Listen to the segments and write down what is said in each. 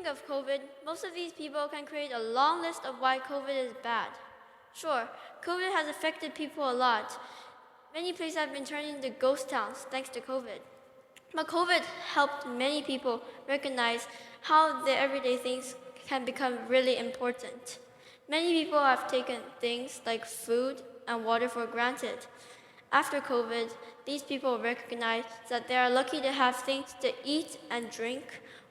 Speaking of COVID, most of these people can create a long list of why COVID is bad. Sure, COVID has affected people a lot. Many places have been turned into ghost towns thanks to COVID. But COVID helped many people recognize how their everyday things can become really important. Many people have taken things like food and water for granted. After COVID, these people recognize that they are lucky to have things to eat and drink,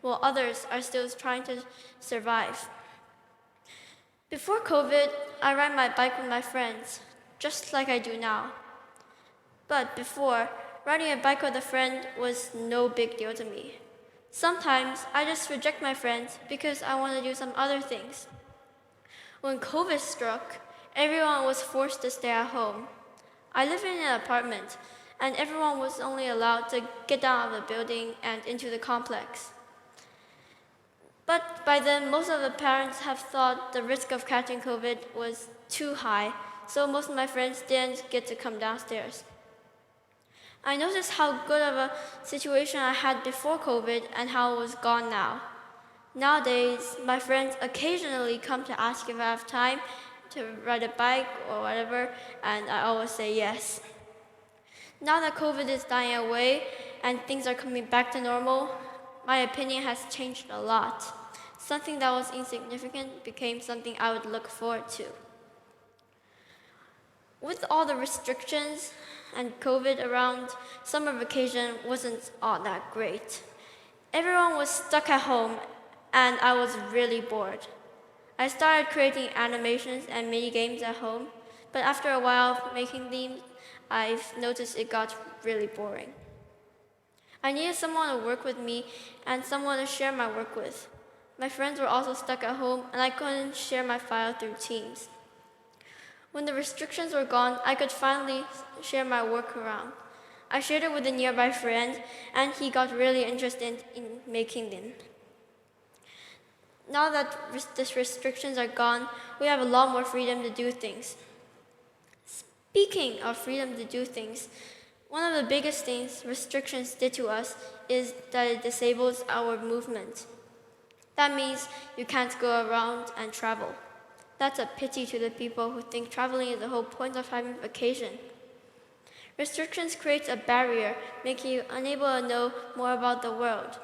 while others are still trying to survive. Before COVID, I ride my bike with my friends, just like I do now. But before, riding a bike with a friend was no big deal to me. Sometimes I just reject my friends because I want to do some other things. When COVID struck, everyone was forced to stay at home. I live in an apartment, and everyone was only allowed to get down of the building and into the complex. But by then, most of the parents have thought the risk of catching COVID was too high, so most of my friends didn't get to come downstairs. I noticed how good of a situation I had before COVID and how it was gone now. Nowadays, my friends occasionally come to ask if I have time to ride a bike or whatever, and I always say yes. Now that COVID is dying away and things are coming back to normal, my opinion has changed a lot. Something that was insignificant became something I would look forward to. With all the restrictions and COVID around, summer vacation wasn't all that great. Everyone was stuck at home, and I was really bored. I started creating animations and mini games at home, but after a while of making them, I've noticed it got really boring. I needed someone to work with me and someone to share my work with. My friends were also stuck at home, and I couldn't share my file through Teams. When the restrictions were gone, I could finally share my work around. I shared it with a nearby friend, and he got really interested in making them. Now that these restrictions are gone, we have a lot more freedom to do things. Speaking of freedom to do things, one of the biggest things restrictions did to us is that it disables our movement. That means you can't go around and travel. That's a pity to the people who think traveling is the whole point of having vacation. Restrictions create a barrier, making you unable to know more about the world.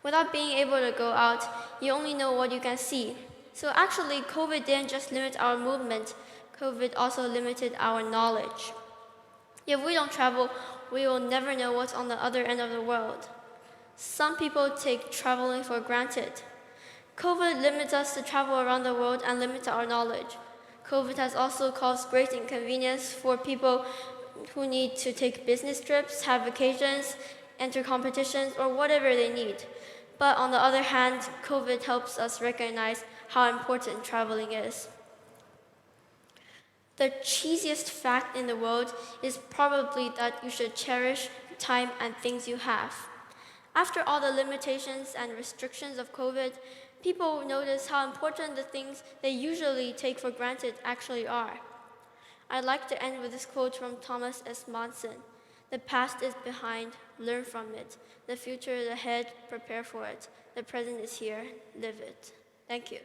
Without being able to go out, you only know what you can see. So actually, COVID didn't just limit our movement, COVID also limited our knowledge. If we don't travel, we will never know what's on the other end of the world. Some people take traveling for granted. COVID limits us to travel around the world and limits our knowledge. COVID has also caused great inconvenience for people who need to take business trips, have vacations, enter competitions, or whatever they need. But on the other hand, COVID helps us recognize how important traveling is. The cheesiest fact in the world is probably that you should cherish time and things you have. After all the limitations and restrictions of COVID, people notice how important the things they usually take for granted actually are. I'd like to end with this quote from Thomas S. Monson. The past is behind, learn from it. The future is ahead, prepare for it. The present is here, live it. Thank you.